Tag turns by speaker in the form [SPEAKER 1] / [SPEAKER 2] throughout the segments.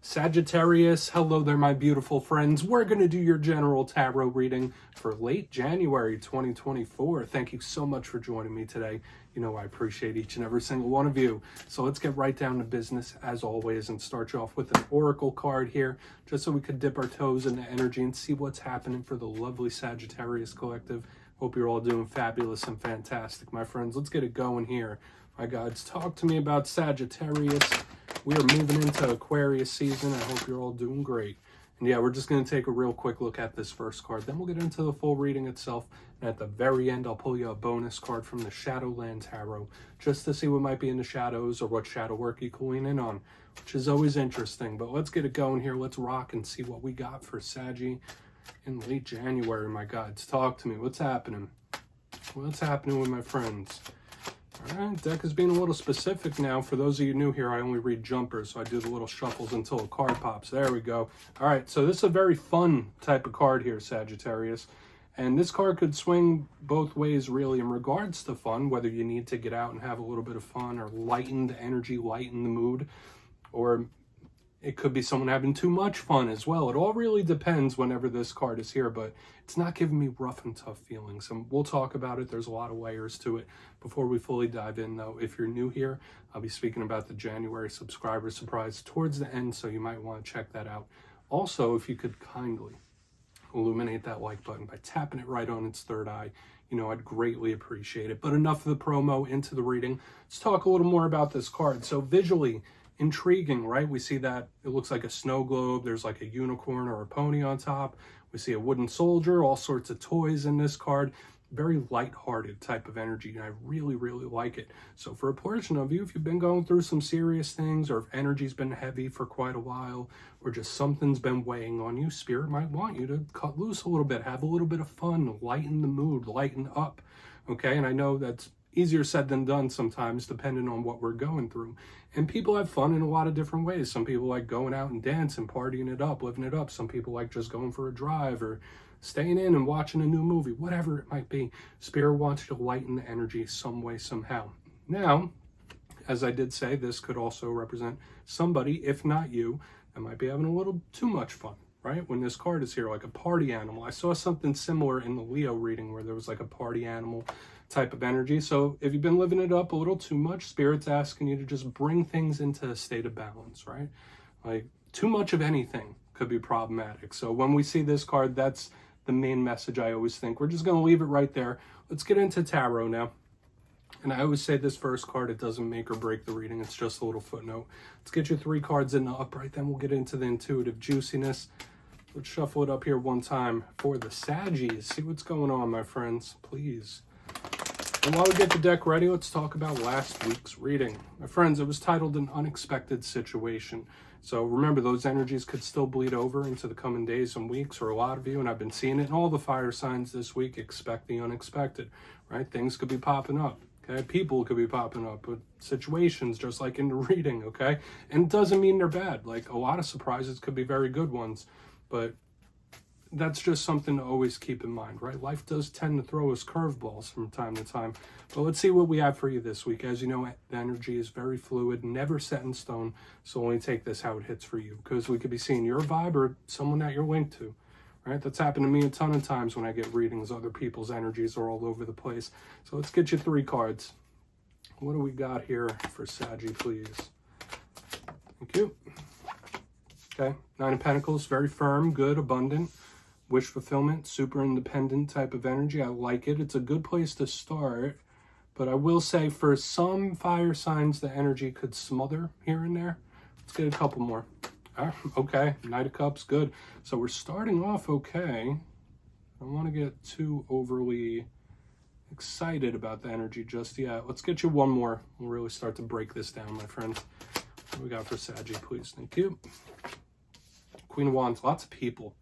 [SPEAKER 1] Sagittarius, hello there, my beautiful friends. We're going to do your general tarot reading for late January 2024. Thank you so much for joining me today. You know, I appreciate each and every single one of you. So let's get right down to business as always and start you off with an oracle card here, just so we could dip our toes into energy and see what's happening for the lovely Sagittarius collective. Hope you're all doing fabulous and fantastic, my friends. Let's get it going here. My gods, talk to me about Sagittarius. We are moving into Aquarius season. I hope you're all doing great. And yeah, we're just going to take a real quick look at this first card. Then we'll get into the full reading itself. And at the very end, I'll pull you a bonus card from the Shadowland Tarot, just to see what might be in the shadows or what shadow work you can lean in on, which is always interesting. But let's get it going here. Let's rock and see what we got for Saggy in late January, my gods. Talk to me. What's happening? What's happening with my friends? All right, deck is being a little specific now. For those of you new here, I only read jumpers, so I do the little shuffles until a card pops. There we go. All right, so this is a very fun type of card here, Sagittarius. And this card could swing both ways, really, in regards to fun, whether you need to get out and have a little bit of fun or lighten the energy, lighten the mood, or it could be someone having too much fun as well. It all really depends whenever this card is here, but it's not giving me rough and tough feelings. And we'll talk about it. There's a lot of layers to it. Before we fully dive in, though, if you're new here, I'll be speaking about the January subscriber surprise towards the end, so you might want to check that out. Also, if you could kindly illuminate that like button by tapping it right on its third eye, you know, I'd greatly appreciate it. But enough of the promo, into the reading. Let's talk a little more about this card. So visually, intriguing, right? We see that it looks like a snow globe. There's like a unicorn or a pony on top. We see a wooden soldier, all sorts of toys in this card. Very lighthearted type of energy, and I really, really like it. So for a portion of you, if you've been going through some serious things, or if energy's been heavy for quite a while, or just something's been weighing on you, Spirit might want you to cut loose a little bit, have a little bit of fun, lighten the mood, lighten up, okay? And I know that's easier said than done sometimes, depending on what we're going through. And people have fun in a lot of different ways. Some people like going out and dancing, partying it up, living it up. Some people like just going for a drive or staying in and watching a new movie, whatever it might be. Spirit wants you to lighten the energy some way, somehow. Now, as I did say, this could also represent somebody, if not you, that might be having a little too much fun, right? When this card is here, like a party animal. I saw something similar in the Leo reading where there was like a party animal type of energy. So if you've been living it up a little too much, Spirit's asking you to just bring things into a state of balance, right? Like too much of anything could be problematic. So when we see this card, that's the main message. I always think we're just going to leave it right there. Let's get into tarot now. And I always say this first card, it doesn't make or break the reading. It's just a little footnote. Let's get you 3 cards in the upright. Then we'll get into the intuitive juiciness. Let's shuffle it up here one time for the Saggies. See what's going on, my friends, please. And while we get the deck ready, let's talk about last week's reading. My friends, it was titled An Unexpected Situation. So remember, those energies could still bleed over into the coming days and weeks for a lot of you, and I've been seeing it in all the fire signs this week. Expect the unexpected, right? Things could be popping up, okay? People could be popping up with situations just like in the reading, okay? And it doesn't mean they're bad. Like, a lot of surprises could be very good ones, but that's just something to always keep in mind, right? Life does tend to throw us curveballs from time to time. But let's see what we have for you this week. As you know, the energy is very fluid, never set in stone. So only take this how it hits for you, because we could be seeing your vibe or someone that you're linked to, right? That's happened to me a ton of times when I get readings. Other people's energies are all over the place. So let's get you 3 cards. What do we got here for Saggy, please? Thank you. Okay, 9 of Pentacles, very firm, good, abundant. Wish fulfillment, super independent type of energy. I like it. It's a good place to start. But I will say for some fire signs, the energy could smother here and there. Let's get a couple more. Okay, Knight of Cups, good. So we're starting off okay. I don't want to get too overly excited about the energy just yet. Let's get you one more. We'll really start to break this down, my friends. What do we got for Saggy, please? Thank you. Queen of Wands, lots of people.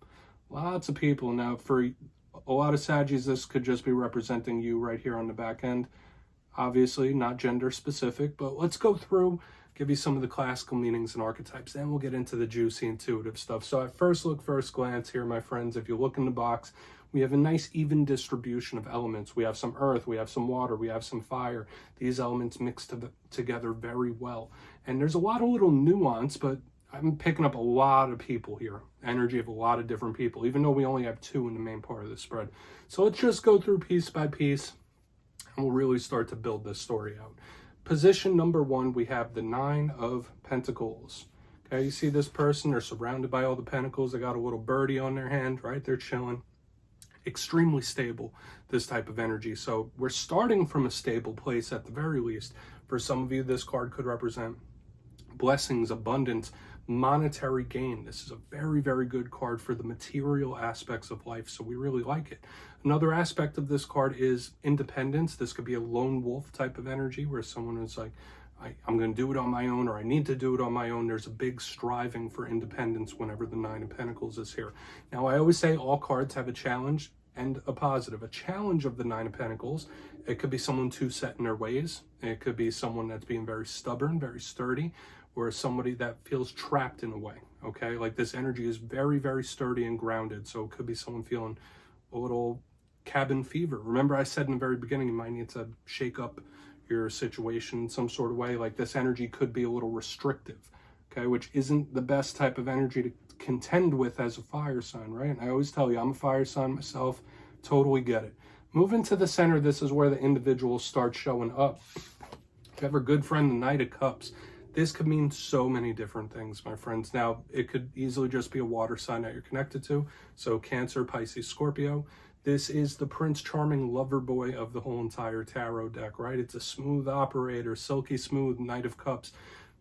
[SPEAKER 1] Lots of people. Now, for a lot of Saggies, this could just be representing you right here on the back end. Obviously, not gender specific, but let's go through, give you some of the classical meanings and archetypes, then we'll get into the juicy intuitive stuff. So at first look, first glance here, my friends, if you look in the box, we have a nice even distribution of elements. We have some earth, we have some water, we have some fire. These elements mixed together very well. And there's a lot of little nuance, but I'm picking up a lot of people here, energy of a lot of different people, even though we only have 2 in the main part of the spread. So let's just go through piece by piece, and we'll really start to build this story out. Position number 1, we have the 9 of Pentacles. Okay, you see this person, they're surrounded by all the pentacles. They got a little birdie on their hand, right? They're chilling. Extremely stable, this type of energy. So we're starting from a stable place at the very least. For some of you, this card could represent blessings, abundance, monetary gain. This is a very, very good card for the material aspects of life, so we really like it. Another aspect of this card is independence. This could be a lone wolf type of energy where someone is like, I'm going to do it on my own, or I need to do it on my own. There's a big striving for independence whenever the 9 of Pentacles is here. Now, I always say all cards have a challenge and a positive. A challenge of the 9 of Pentacles, it could be someone too set in their ways. It could be someone that's being very stubborn, very sturdy, or somebody that feels trapped in a way, okay? Like this energy is very, very sturdy and grounded. So it could be someone feeling a little cabin fever. Remember I said in the very beginning, you might need to shake up your situation in some sort of way. Like this energy could be a little restrictive, okay? Which isn't the best type of energy to contend with as a fire sign, right? And I always tell you, I'm a fire sign myself, totally get it. Moving to the center, this is where the individuals start showing up. If you have a good friend, the Knight of Cups, this could mean so many different things, my friends. Now, it could easily just be a water sign that you're connected to. So Cancer, Pisces, Scorpio. This is the Prince Charming lover boy of the whole entire tarot deck, right? It's a smooth operator, silky smooth Knight of Cups.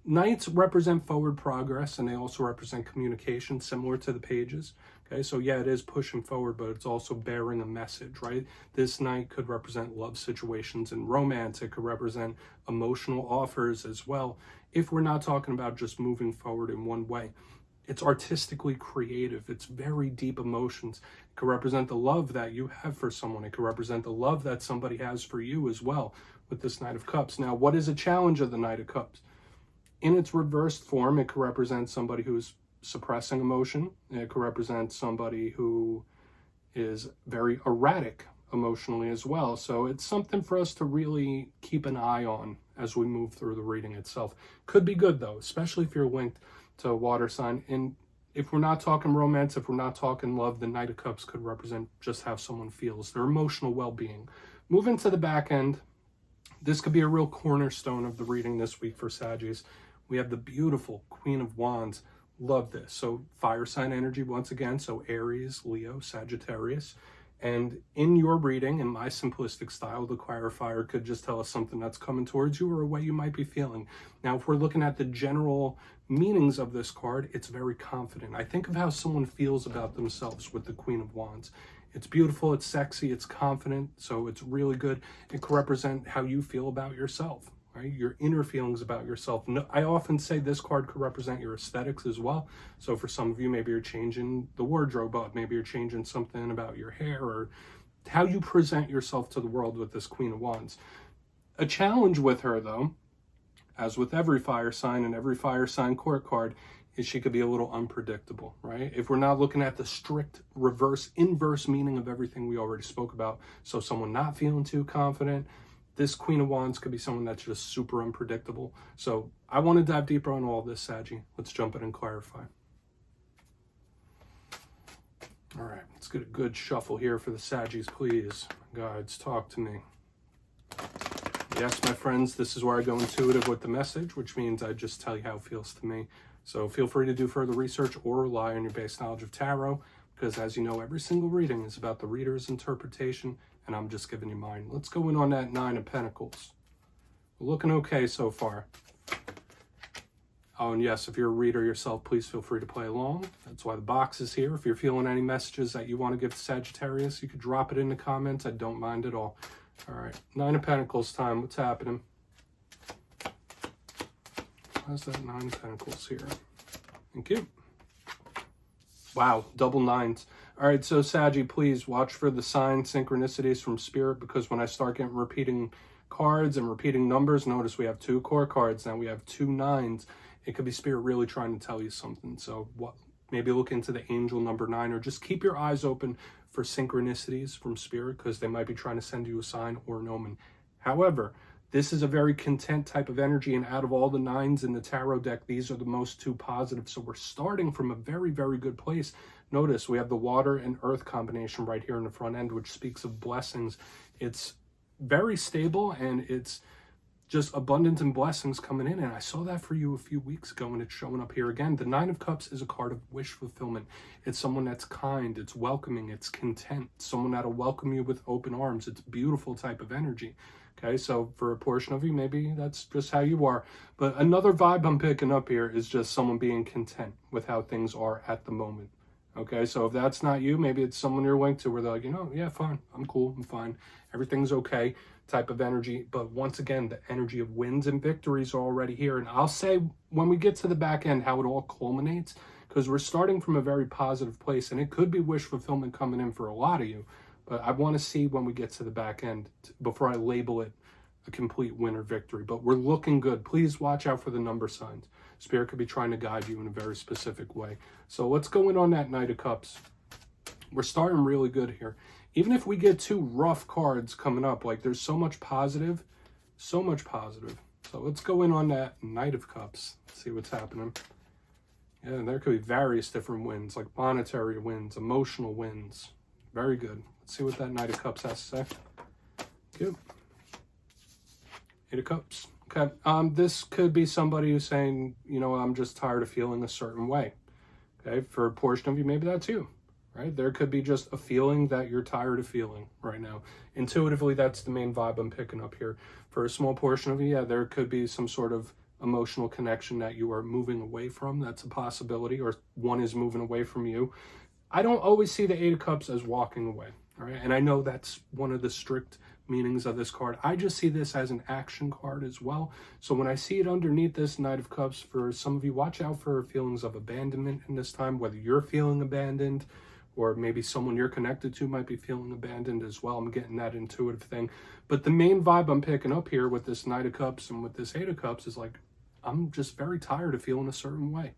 [SPEAKER 1] Knights represent forward progress, and they also represent communication, similar to the pages. Okay, so yeah, it is pushing forward, but it's also bearing a message, right? This knight could represent love situations and romance. It could represent emotional offers as well. If we're not talking about just moving forward in one way, it's artistically creative. It's very deep emotions. It could represent the love that you have for someone. It could represent the love that somebody has for you as well with this Knight of Cups. Now, what is a challenge of the Knight of Cups? In its reversed form, it could represent somebody who's suppressing emotion. It could represent somebody who is very erratic emotionally as well. So it's something for us to really keep an eye on as we move through the reading itself. Could be good though, especially if you're linked to a water sign. And if we're not talking romance, if we're not talking love, the Knight of Cups could represent just how someone feels, their emotional well-being. Moving to the back end, this could be a real cornerstone of the reading this week for Saggies. We have the beautiful Queen of Wands. Love this. So fire sign energy once again. So Aries, Leo, Sagittarius. And in your reading, in my simplistic style, the clarifier could just tell us something that's coming towards you or a way you might be feeling. Now, if we're looking at the general meanings of this card, it's very confident. I think of how someone feels about themselves with the Queen of Wands. It's beautiful, it's sexy, it's confident, so it's really good. It could represent how you feel about yourself, right? Your inner feelings about yourself. No, I often say this card could represent your aesthetics as well. So for some of you, maybe you're changing the wardrobe up, maybe you're changing something about your hair or how you present yourself to the world with this Queen of Wands. A challenge with her though, as with every fire sign and every fire sign court card, is she could be a little unpredictable, right? If we're not looking at the strict inverse meaning of everything we already spoke about. So someone not feeling too confident, this Queen of Wands could be someone that's just super unpredictable. So I want to dive deeper on all this, Saggy. Let's jump in and clarify. All right, let's get a good shuffle here for the Saggies, please. Guides, talk to me. Yes, my friends, this is where I go intuitive with the message, which means I just tell you how it feels to me. So feel free to do further research or rely on your base knowledge of tarot, because as you know, every single reading is about the reader's interpretation, and I'm just giving you mine. Let's go in on that 9 of Pentacles. We're looking okay so far. Oh, and yes, if you're a reader yourself, please feel free to play along. That's why the box is here. If you're feeling any messages that you want to give to Sagittarius, you could drop it in the comments. I don't mind at all. All right, 9 of Pentacles time. What's happening? How's that 9 of Pentacles here? Thank you. Wow, double 9s. All right, so Saggy, please watch for the sign synchronicities from Spirit, because when I start getting repeating cards and repeating numbers, notice we have 2 core cards. Now we have 2 9s. It could be Spirit really trying to tell you something. So maybe look into the angel number 9, or just keep your eyes open for synchronicities from Spirit, because they might be trying to send you a sign or an omen. However, This is a very content type of energy, and out of all the nines in the tarot deck, these are the most two positive. So we're starting from a very, very good place. Notice we have the water and earth combination right here in the front end, which speaks of blessings. It's very stable, and it's just abundance and blessings coming in. And I saw that for you a few weeks ago, and it's showing up here again. The Nine of Cups is a card of wish fulfillment. It's someone that's kind, it's welcoming, it's content, someone that'll welcome you with open arms. It's beautiful type of energy. Okay, so for a portion of you, maybe that's just how you are. But another vibe I'm picking up here is just someone being content with how things are at the moment. Okay, so if that's not you, maybe it's someone you're linked to where they're like, yeah, fine, I'm cool, I'm fine, everything's okay type of energy. But once again, the energy of wins and victories are already here. And I'll say when we get to the back end how it all culminates, because we're starting from a very positive place, and it could be wish fulfillment coming in for a lot of you. But I want to see when we get to the back end before I label it a complete win or victory. But we're looking good. Please watch out for the number signs. Spirit could be trying to guide you in a very specific way. So let's go in on that Knight of Cups. We're starting really good here. Even if we get two rough cards coming up, like there's so much positive, so much positive. So let's go in on that Knight of Cups. See what's happening. Yeah, there could be various different wins, like monetary wins, emotional wins. Very good. Let's see what that Knight of Cups has to say. Good. Eight of Cups. Okay. This could be somebody who's saying, I'm just tired of feeling a certain way. Okay. For a portion of you, maybe that's you, right? There could be just a feeling that you're tired of feeling right now. Intuitively, that's the main vibe I'm picking up here. For a small portion of you, yeah, there could be some sort of emotional connection that you are moving away from. That's a possibility, or one is moving away from you. I don't always see the Eight of Cups as walking away, all right? And I know that's one of the strict meanings of this card. I just see this as an action card as well. So when I see it underneath this Knight of Cups, for some of you, watch out for feelings of abandonment in this time, whether you're feeling abandoned or maybe someone you're connected to might be feeling abandoned as well. I'm getting that intuitive thing. But the main vibe I'm picking up here with this Knight of Cups and with this Eight of Cups is like, I'm just very tired of feeling a certain way.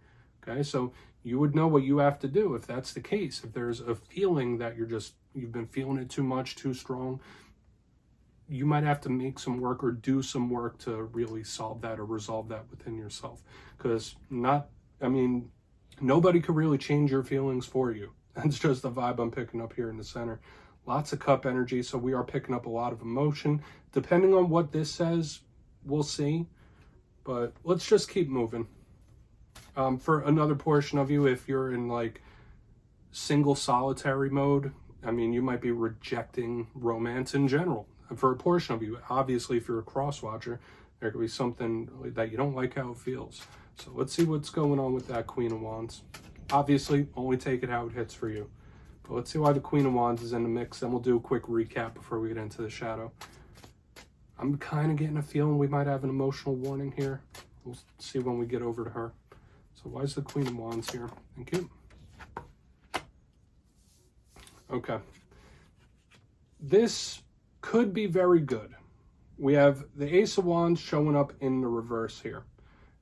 [SPEAKER 1] Okay, so you would know what you have to do if that's the case. If there's a feeling that you've been feeling it too much, too strong, you might have to make some work or do some work to really solve that or resolve that within yourself. Because nobody could really change your feelings for you. That's just the vibe I'm picking up here in the center. Lots of cup energy, so we are picking up a lot of emotion. Depending on what this says, we'll see. But let's just keep moving. For another portion of you, if you're in like single solitary mode, you might be rejecting romance in general. For a portion of you, obviously, if you're a cross watcher, there could be something that you don't like how it feels. So let's see what's going on with that Queen of Wands. Obviously, only take it how it hits for you. But let's see why the Queen of Wands is in the mix, and we'll do a quick recap before we get into the shadow. I'm kind of getting a feeling we might have an emotional warning here. We'll see when we get over to her. So why is the Queen of Wands here? Thank you. Okay. This could be very good. We have the Ace of Wands showing up in the reverse here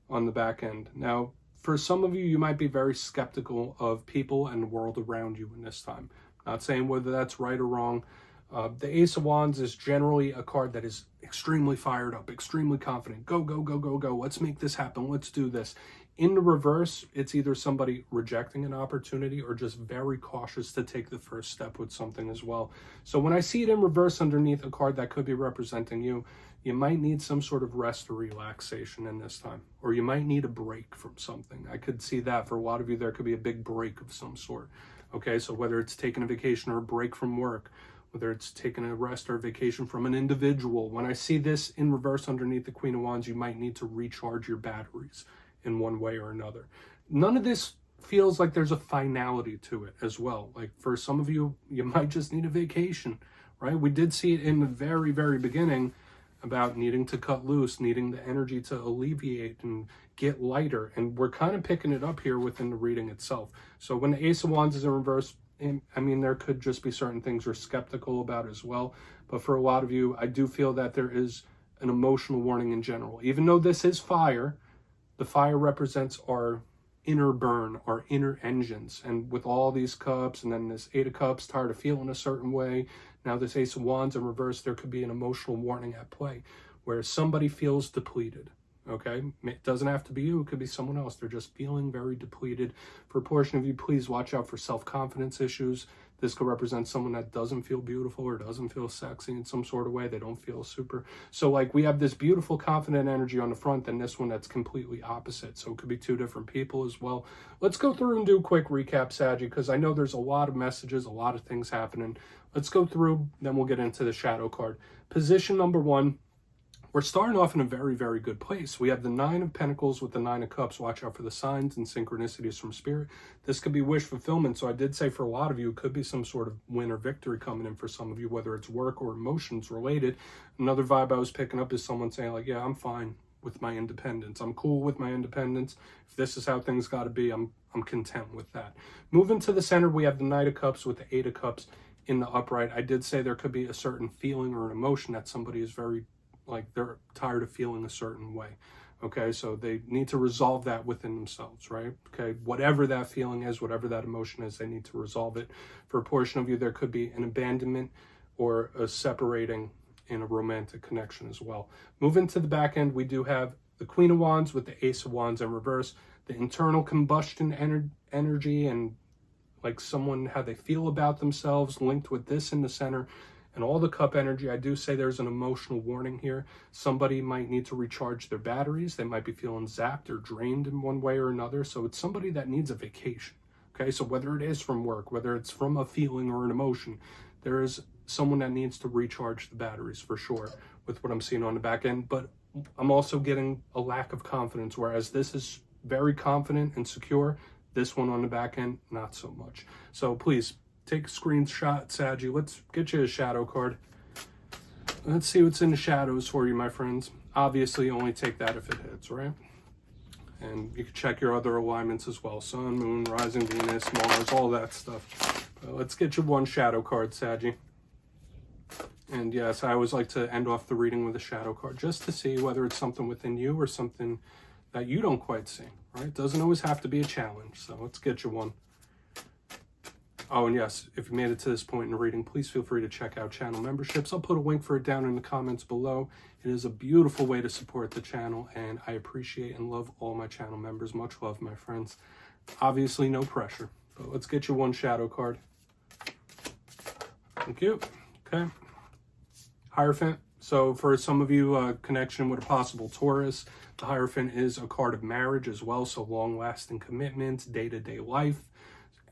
[SPEAKER 1] on the back end. Now, for some of you, you might be very skeptical of people and the world around you in this time. Not saying whether that's right or wrong. The Ace of Wands is generally a card that is extremely fired up, extremely confident. Go, go, go, go, go. Let's make this happen. Let's do this. In the reverse, it's either somebody rejecting an opportunity or just very cautious to take the first step with something as well. So when I see it in reverse underneath a card that could be representing you, you might need some sort of rest or relaxation in this time, or you might need a break from something. I could see that for a lot of you, there could be a big break of some sort. Okay, so whether it's taking a vacation or a break from work, whether it's taking a rest or a vacation from an individual. When I see this in reverse underneath the Queen of Wands, you might need to recharge your batteries in one way or another. None of this feels like there's a finality to it as well. Like for some of you, you might just need a vacation, right? We did see it in the very, very beginning about needing to cut loose, needing the energy to alleviate and get lighter. And we're kind of picking it up here within the reading itself. So when the Ace of Wands is in reverse, there could just be certain things we're skeptical about as well. But for a lot of you, I do feel that there is an emotional warning in general. Even though this is fire, the fire represents our inner burn, our inner engines. And with all these cups and then this Eight of Cups, tired of feeling a certain way, now this Ace of Wands in reverse, there could be an emotional warning at play. where somebody feels depleted. Okay, it doesn't have to be you, it could be someone else. They're just feeling very depleted. For a portion of you, please watch out for self-confidence issues. This could represent someone that doesn't feel beautiful or doesn't feel sexy in some sort of way. They don't feel super. So like we have this beautiful, confident energy on the front, and this one that's completely opposite. So it could be two different people as well. Let's go through and do a quick recap, Saggy, because I know there's a lot of messages, a lot of things happening. Let's go through, then we'll get into the shadow card. Position number 1. We're starting off in a very, very good place. We have the 9 of Pentacles with the 9 of Cups. Watch out for the signs and synchronicities from Spirit. This could be wish fulfillment. So I did say for a lot of you, it could be some sort of win or victory coming in for some of you, whether it's work or emotions related. Another vibe I was picking up is someone saying like, yeah, I'm fine with my independence. I'm cool with my independence. If this is how things got to be, I'm content with that. Moving to the center, we have the Knight of Cups with the 8 of Cups in the upright. I did say there could be a certain feeling or an emotion that somebody is very, like they're tired of feeling a certain way. Okay, so they need to resolve that within themselves, right? Okay, whatever that feeling is, whatever that emotion is, they need to resolve it. For a portion of you, there could be an abandonment or a separating in a romantic connection as well. Moving to the back end, we do have the Queen of Wands with the Ace of Wands in reverse, the internal combustion energy and like someone, how they feel about themselves linked with this in the center. And all the cup energy, I do say there's an emotional warning here. Somebody might need to recharge their batteries. They might be feeling zapped or drained in one way or another. So it's somebody that needs a vacation. Okay, so whether it is from work, whether it's from a feeling or an emotion, there is someone that needs to recharge the batteries for sure with what I'm seeing on the back end. But I'm also getting a lack of confidence, whereas this is very confident and secure. This one on the back end, not so much. So please, take a screenshot, Saggy. Let's get you a shadow card. Let's see what's in the shadows for you, my friends. Obviously, only take that if it hits, right? And you can check your other alignments as well. Sun, Moon, Rising Venus, Mars, all that stuff. But let's get you one shadow card, Saggy. And yes, I always like to end off the reading with a shadow card, just to see whether it's something within you or something that you don't quite see, right? It doesn't always have to be a challenge. So let's get you one. Oh, and yes, if you made it to this point in the reading, please feel free to check out channel memberships. I'll put a link for it down in the comments below. It is a beautiful way to support the channel, and I appreciate and love all my channel members. Much love, my friends. Obviously, no pressure, but let's get you one shadow card. Thank you. Okay. Hierophant. So for some of you, connection with a possible Taurus, the Hierophant is a card of marriage as well, so long-lasting commitments, day-to-day life.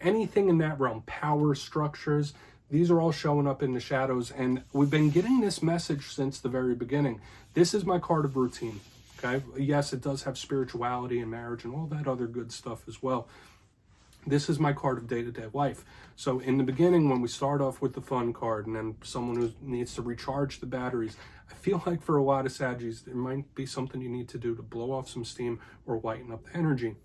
[SPEAKER 1] Anything in that realm, power structures, these are all showing up in the shadows. And we've been getting this message since the very beginning. This is my card of routine, okay? Yes, it does have spirituality and marriage and all that other good stuff as well. This is my card of day-to-day life. So in the beginning, when we start off with the fun card and then someone who needs to recharge the batteries, I feel like for a lot of Saggies, there might be something you need to do to blow off some steam or lighten up the energy.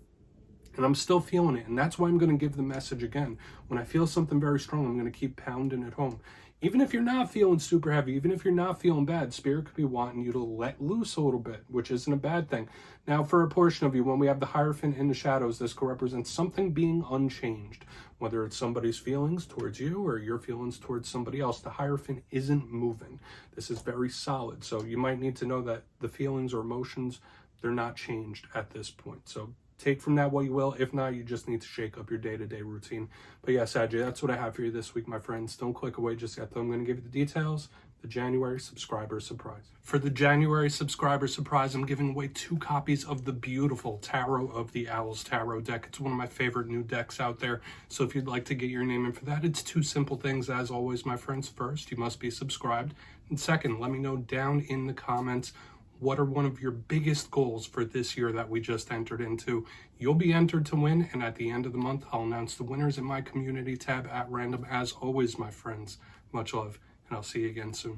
[SPEAKER 1] And I'm still feeling it. And that's why I'm going to give the message again. When I feel something very strong, I'm going to keep pounding it home. Even if you're not feeling super heavy, even if you're not feeling bad, Spirit could be wanting you to let loose a little bit, which isn't a bad thing. Now, for a portion of you, when we have the Hierophant in the shadows, this could represent something being unchanged. Whether it's somebody's feelings towards you or your feelings towards somebody else, the Hierophant isn't moving. This is very solid. So you might need to know that the feelings or emotions, they're not changed at this point. So take from that what you will. If not, you just need to shake up your day-to-day routine. But yeah, Saggy, that's what I have for you this week, my friends. Don't click away just yet, though. I'm going to give you the details. The January subscriber surprise. For the January subscriber surprise, I'm giving away 2 copies of the beautiful Tarot of the Owls tarot deck. It's one of my favorite new decks out there. So if you'd like to get your name in for that, it's 2 simple things, as always, my friends. First, you must be subscribed. And second, let me know down in the comments, what are one of your biggest goals for this year that we just entered into? You'll be entered to win, and at the end of the month, I'll announce the winners in my community tab at random. As always, my friends, much love, and I'll see you again soon.